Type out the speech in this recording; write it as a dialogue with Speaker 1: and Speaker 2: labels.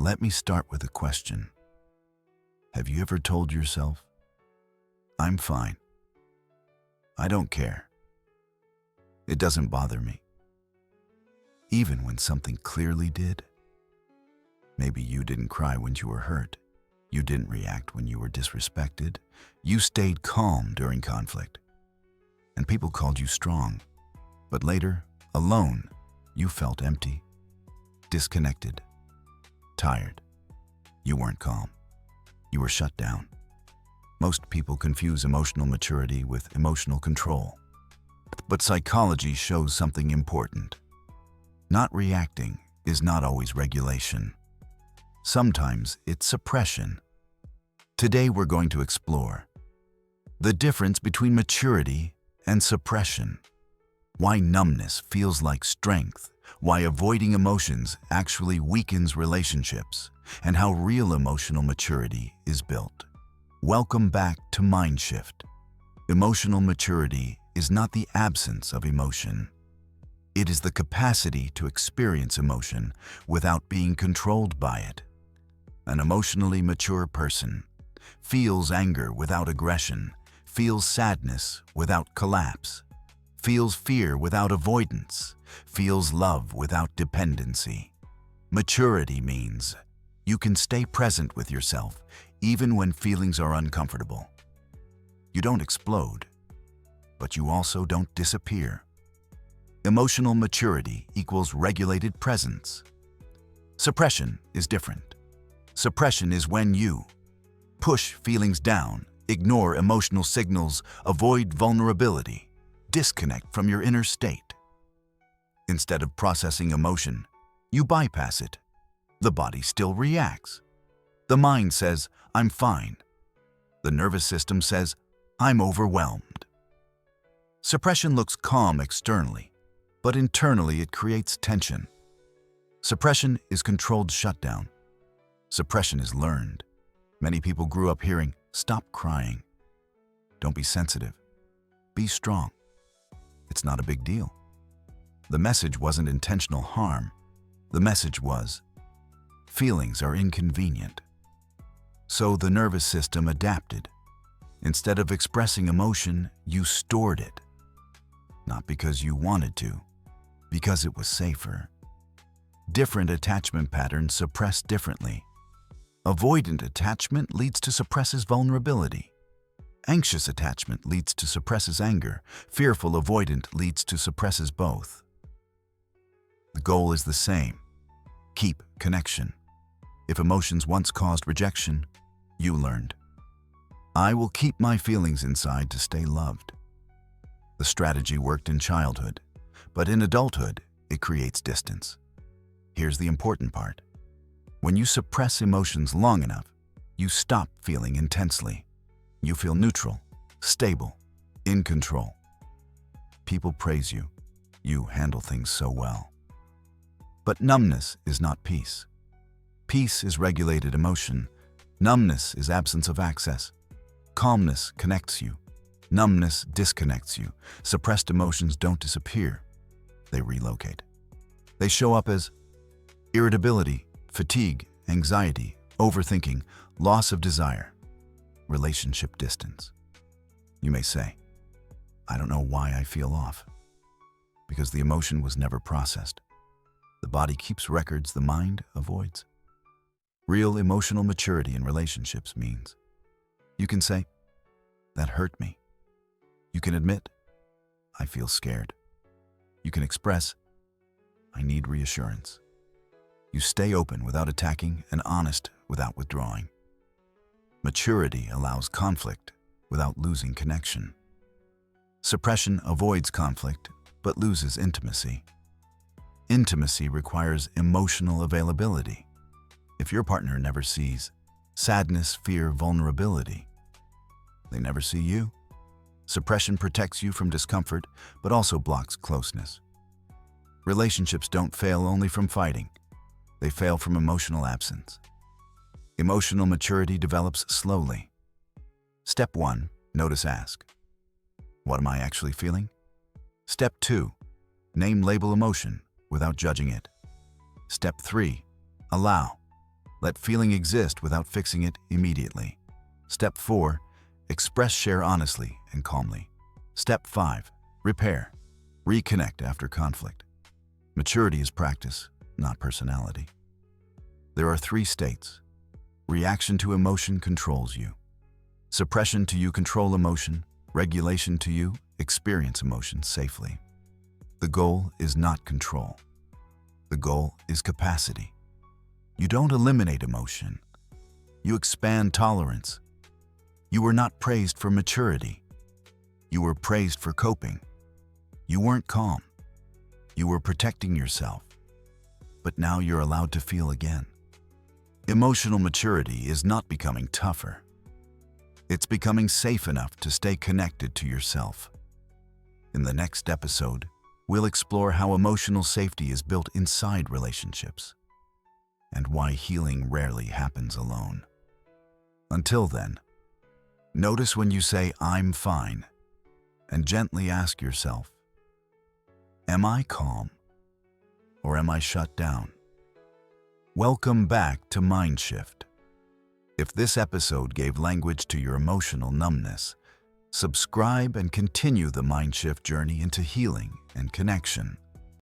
Speaker 1: Let me start with a question. Have you ever told yourself, I'm fine. I don't care. It doesn't bother me. Even when something clearly did. Maybe you didn't cry when you were hurt. You didn't react when you were disrespected. You stayed calm during conflict. And people called you strong. But later, alone, you felt empty, disconnected, tired. You weren't calm. You were shut down. Most people confuse emotional maturity with emotional control. But psychology shows something important. Not reacting is not always regulation. Sometimes it's suppression. Today we're going to explore the difference between maturity and suppression, why numbness feels like strength, why avoiding emotions actually weakens relationships, and how real emotional maturity is built. Welcome back to MindShift. Emotional maturity is not the absence of emotion. It is the capacity to experience emotion without being controlled by it. An emotionally mature person feels anger without aggression, feels sadness without collapse, feels fear without avoidance, feels love without dependency. Maturity means you can stay present with yourself even when feelings are uncomfortable. You don't explode, but you also don't disappear. Emotional maturity equals regulated presence. Suppression is different. Suppression is when you push feelings down, ignore emotional signals, avoid vulnerability, disconnect from your inner state. Instead of processing emotion, you bypass it. The body still reacts. The mind says, I'm fine. The nervous system says, I'm overwhelmed. Suppression looks calm externally, but internally it creates tension. Suppression is controlled shutdown. Suppression is learned. Many people grew up hearing, stop crying. Don't be sensitive. Be strong. It's not a big deal. The message wasn't intentional harm. The message was, feelings are inconvenient. So the nervous system adapted. Instead of expressing emotion, you stored it. Not because you wanted to, because it was safer. Different attachment patterns suppress differently. Avoidant attachment leads to suppresses vulnerability. Anxious attachment leads to suppresses anger. Fearful avoidant leads to suppresses both. The goal is the same. Keep connection. If emotions once caused rejection, you learned. I will keep my feelings inside to stay loved. The strategy worked in childhood, but in adulthood, it creates distance. Here's the important part. When you suppress emotions long enough, you stop feeling intensely. You feel neutral, stable, in control. People praise you. You handle things so well. But numbness is not peace. Peace is regulated emotion. Numbness is absence of access. Calmness connects you. Numbness disconnects you. Suppressed emotions don't disappear. They relocate. They show up as irritability, fatigue, anxiety, overthinking, loss of desire, relationship distance. You may say, I don't know why I feel off. Because the emotion was never processed. The body keeps records the mind avoids. Real emotional maturity in relationships means you can say, that hurt me. You can admit, I feel scared. You can express, I need reassurance. You stay open without attacking and honest without withdrawing. Maturity allows conflict without losing connection. Suppression avoids conflict but loses intimacy. Intimacy requires emotional availability. If your partner never sees sadness, fear, vulnerability, they never see you. Suppression protects you from discomfort but also blocks closeness. Relationships don't fail only from fighting. They fail from emotional absence. Emotional maturity develops slowly. Step 1, notice ask. What am I actually feeling? Step 2, name label emotion without judging it. Step 3, allow. Let feeling exist without fixing it immediately. Step 4. Express, share honestly and calmly. Step 5. Repair. Reconnect after conflict. Maturity is practice, not personality. There are 3 states. Reaction to emotion controls you. Suppression to you control emotion. Regulation to you experience emotion safely. The goal is not control. The goal is capacity. You don't eliminate emotion. You expand tolerance. You were not praised for maturity. You were praised for coping. You weren't calm. You were protecting yourself. But now you're allowed to feel again. Emotional maturity is not becoming tougher. It's becoming safe enough to stay connected to yourself. In the next episode, we'll explore how emotional safety is built inside relationships and why healing rarely happens alone. Until then, notice when you say, "I'm fine," and gently ask yourself, am I calm or am I shut down? Welcome back to MindShift. If this episode gave language to your emotional numbness, subscribe and continue the MindShift journey into healing and connection.